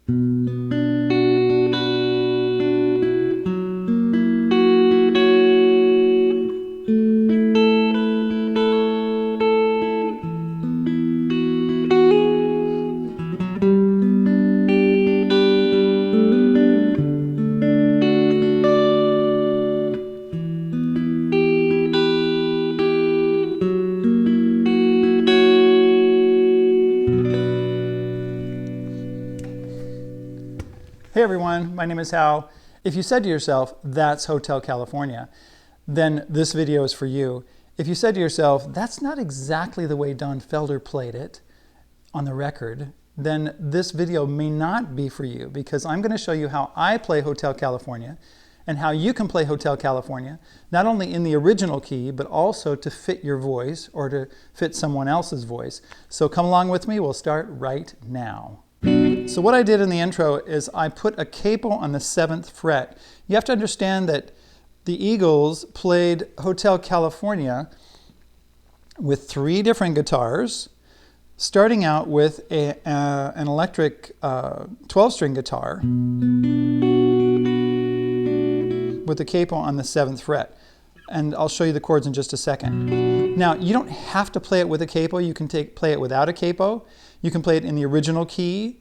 Hey everyone, my name is Hal. If you said to yourself, that's Hotel California, then this video is for you. If you said to yourself, that's not exactly the way Don Felder played it on the record, then this video may not be for you, because I'm going to show you how I play Hotel California and how you can play Hotel California, not only in the original key, but also to fit your voice or to fit someone else's voice. So come along with me, we'll start right now. So what I did in the intro is I put a capo on the 7th fret. You have to understand that the Eagles played Hotel California with 3 different guitars, starting out with an electric 12-string guitar with the capo on the 7th fret. And I'll show you the chords in just a second. Now, you don't have to play it with a capo. You can play it without a capo. You can play it in the original key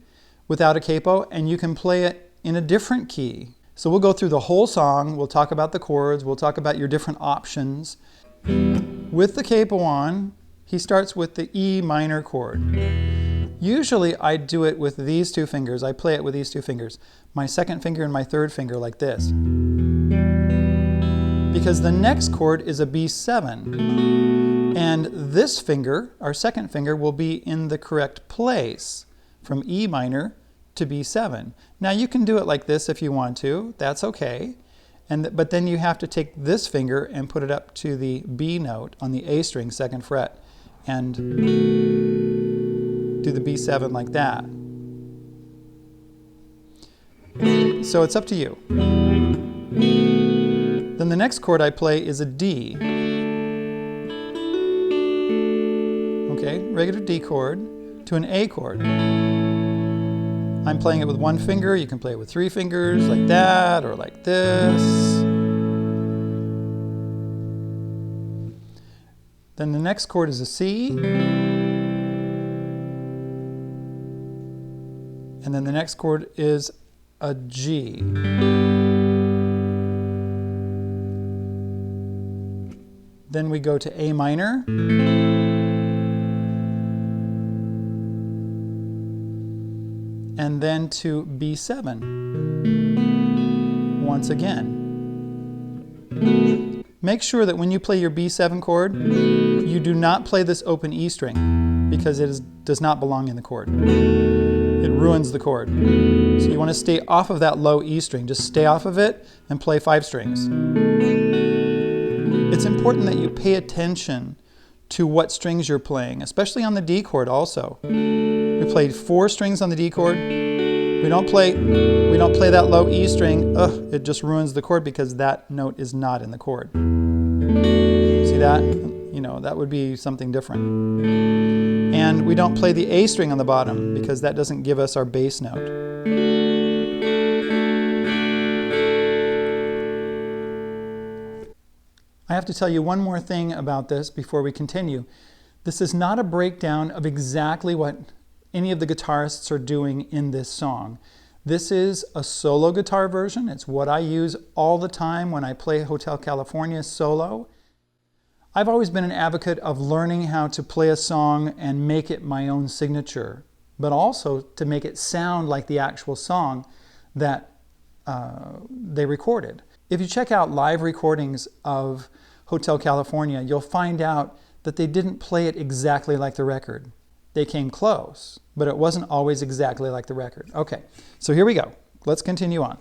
without a capo, and you can play it in a different key. So we'll go through the whole song. We'll talk about the chords. We'll talk about your different options. With the capo on, he starts with the E minor chord. Usually I do it with these 2 fingers. I play it with these 2 fingers. My 2nd finger and my 3rd finger like this. Because the next chord is a B7. And this finger, our 2nd finger, will be in the correct place from E minor to B7. Now you can do it like this if you want to. That's okay. But then you have to take this finger and put it up to the B note on the A string, 2nd fret, and do the B7 like that. So it's up to you. Then the next chord I play is a D. Okay, regular D chord to an A chord. I'm playing it with 1 finger. You can play it with 3 fingers, like that, or like this. Then the next chord is a C. And then the next chord is a G. Then we go to A minor. And then to B7 once again. Make sure that when you play your B7 chord, you do not play this open E string, because it does not belong in the chord. It ruins the chord. So you want to stay off of that low E string. Just stay off of it and play 5 strings. It's important that you pay attention to what strings you're playing, especially on the D chord also. We played 4 strings on the D chord. We don't play that low E string. Ugh, it just ruins the chord because that note is not in the chord. See that? You know, that would be something different. And we don't play the A string on the bottom because that doesn't give us our bass note. I have to tell you one more thing about this before we continue. This is not a breakdown of exactly what any of the guitarists are doing in this song. This is a solo guitar version. It's what I use all the time when I play Hotel California solo. I've always been an advocate of learning how to play a song and make it my own signature, but also to make it sound like the actual song that they recorded. If you check out live recordings of Hotel California, you'll find out that they didn't play it exactly like the record. They came close, but it wasn't always exactly like the record. Okay, so here we go. Let's continue on.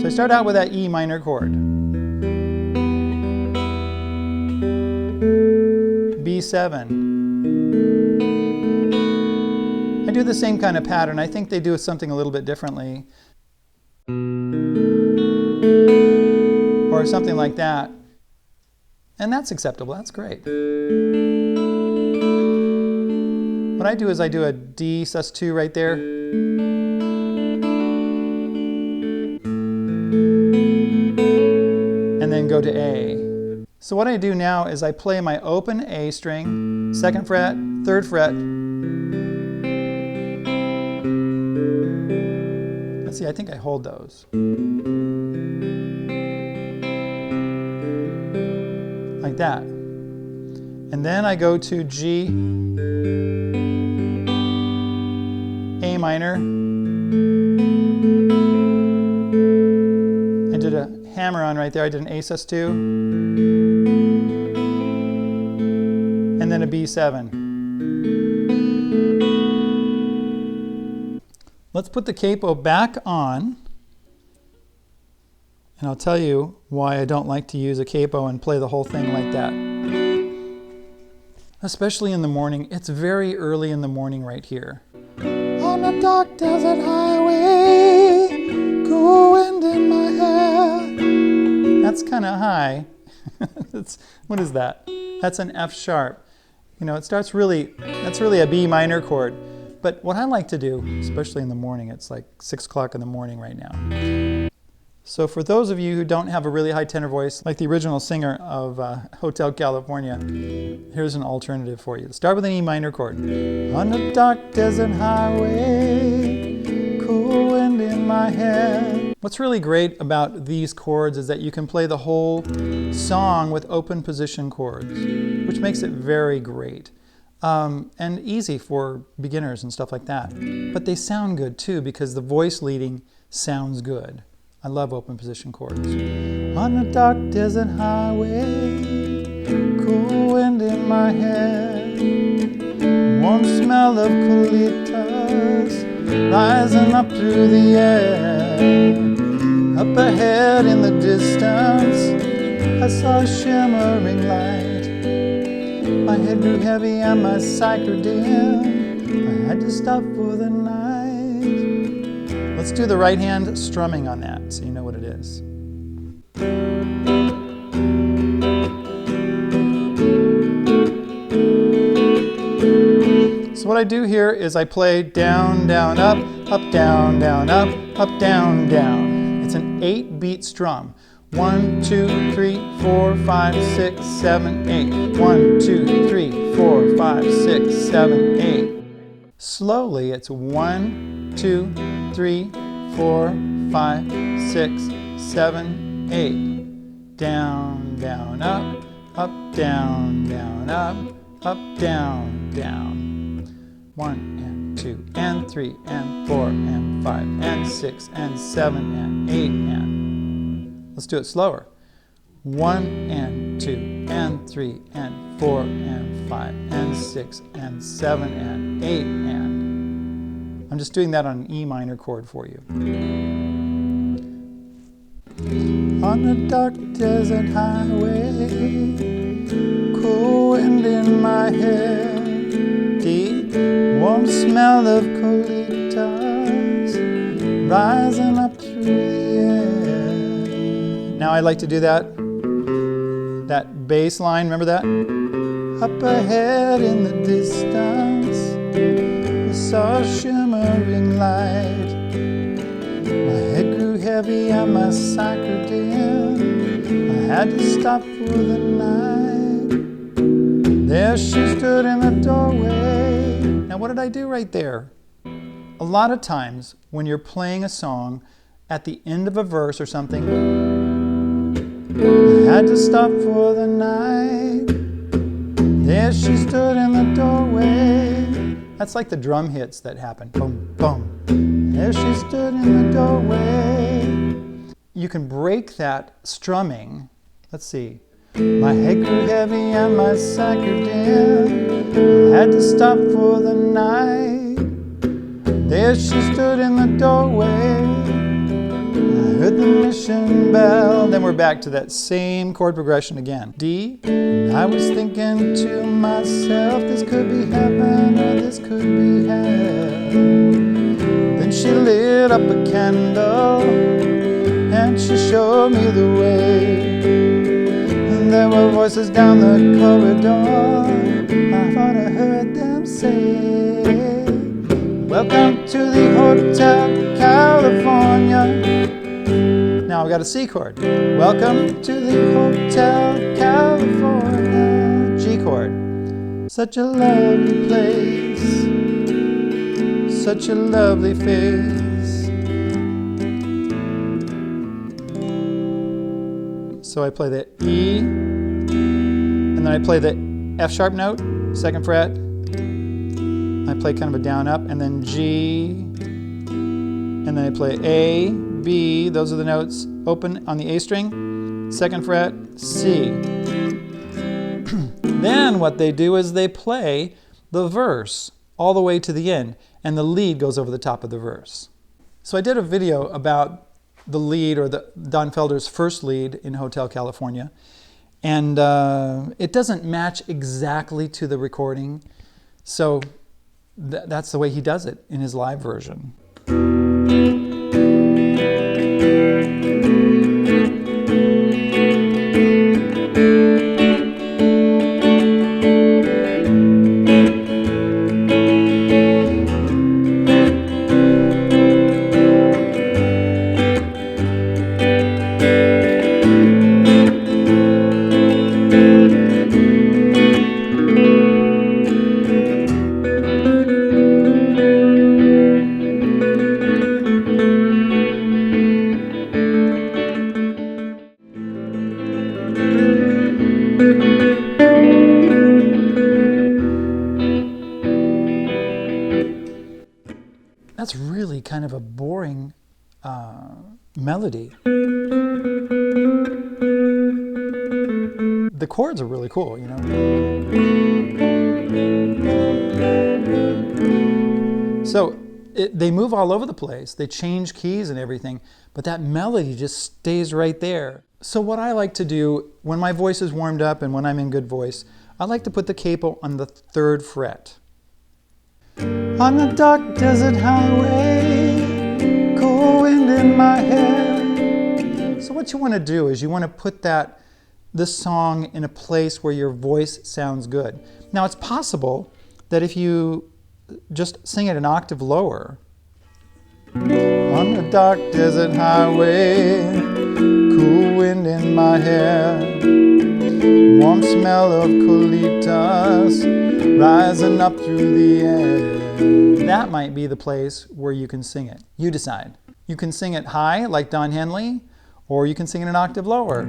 So I start out with that E minor chord. B7. I do the same kind of pattern. I think they do something a little bit differently. Or something like that. And that's acceptable, that's great. What I do is I do a D sus2 right there. And then go to A. So what I do now is I play my open A string, 2nd fret, 3rd fret. Let's see, I think I hold those. Like that. And then I go to G, A minor. I did a hammer on right there. I did an A sus2. And then a B7. Let's put the capo back on. And I'll tell you why I don't like to use a capo and play the whole thing like that. Especially in the morning. It's very early in the morning right here. On a dark desert highway, cool wind in my hair. That's kind of high. What is that? That's an F sharp. You know, it starts really, that's really a B minor chord. But what I like to do, especially in the morning, it's like 6 o'clock in the morning right now. So for those of you who don't have a really high tenor voice, like the original singer of Hotel California, here's an alternative for you. Start with an E minor chord. On a dark desert highway, cool wind in my hair. What's really great about these chords is that you can play the whole song with open position chords, which makes it very great. And easy for beginners and stuff like that. But they sound good too because the voice leading sounds good. I love open position chords. On a dark desert highway, cool wind in my hair, warm smell of colitas rising up through the air. Up ahead in the distance, I saw a shimmering light. My head grew heavy and my sight grew dim. I had to stop for the night. Let's do the right hand strumming on that so you know what it is. So what I do here is I play down, down, up, down, down, up, down, down. It's an 8-beat strum. 1, 2, 3, 4, 5, 6, 7, 8. 1, 2, 3, 4, 5, 6, 7, 8. Slowly, it's 1, 2, 3, 4, 5, 6, 7, 8. Down, down, up, down, down, up, down, down. 1 and 2 and 3 and 4 and 5 and 6 and 7 and 8 and. Let's do it slower. 1 and 2 and 3 and 4 and 5 and 6 and 7 and 8 and. I'm just doing that on an E minor chord for you. On a dark desert highway, cool wind in my hair, deep warm smell of colitas rising up through the air. Now I like to do that bass line, remember that? Up ahead in the distance, I saw a shimmering light. My head grew heavy and my sight grew dim. I had to stop for the night. There she stood in the doorway. Now what did I do right there? A lot of times when you're playing a song at the end of a verse or something, I had to stop for the night. There she stood in the doorway. That's like the drum hits that happen. Boom, boom. There she stood in the doorway. You can break that strumming. Let's see. My head grew heavy and my sight grew dim. I had to stop for the night. There she stood in the doorway. I heard the mission bell. Then we're back to that same chord progression again. D. And I was thinking to myself, this could be heaven or this could be hell. Then she lit up a candle and she showed me the way. And there were voices down the corridor. I thought I heard them say, welcome to the Hotel California. Now I've got a C chord. Welcome to the Hotel California. G chord. Such a lovely place, such a lovely face. So I play the E, and then I play the F sharp note, 2nd fret. I play kind of a down up, and then G, and then I play A, B, those are the notes, open on the A string, 2nd fret, C. Then what they do is they play the verse all the way to the end, and the lead goes over the top of the verse. So I did a video about the lead, or the Don Felder's first lead in Hotel California, and it doesn't match exactly to the recording, so that's the way he does it in his live version. That's really kind of a boring melody. The chords are really cool, you know. So they move all over the place. They change keys and everything, but that melody just stays right there. So what I like to do when my voice is warmed up and when I'm in good voice, I like to put the capo on the 3rd fret. On the dark desert highway, cool wind in my hair. So what you want to do is you want to put this song in a place where your voice sounds good. Now it's possible that if you just sing it an octave lower, on the dark desert highway, cool wind in my hair, warm smell of eucalyptus rising up through the air. That might be the place where you can sing it. You decide. You can sing it high like Don Henley, or you can sing it an octave lower,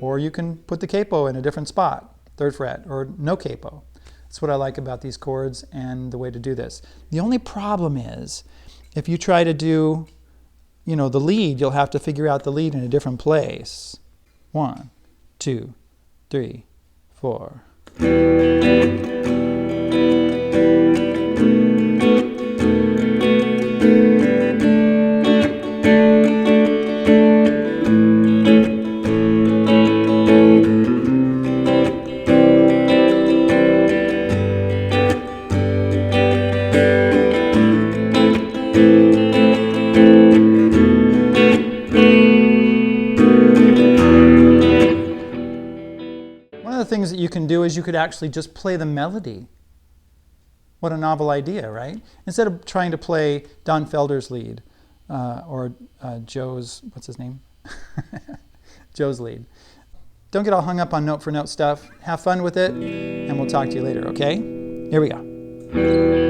or you can put the capo in a different spot, 3rd fret, or no capo. That's what I like about these chords and the way to do this. The only problem is if you try to do, you know, the lead, you'll have to figure out the lead in a different place. 1, 2, 3, 4. Things that you can do is you could actually just play the melody. What a novel idea, right? Instead of trying to play Don Felder's lead or Joe's, what's his name? Joe's lead. Don't get all hung up on note for note stuff. Have fun with it, and we'll talk to you later, okay? Here we go.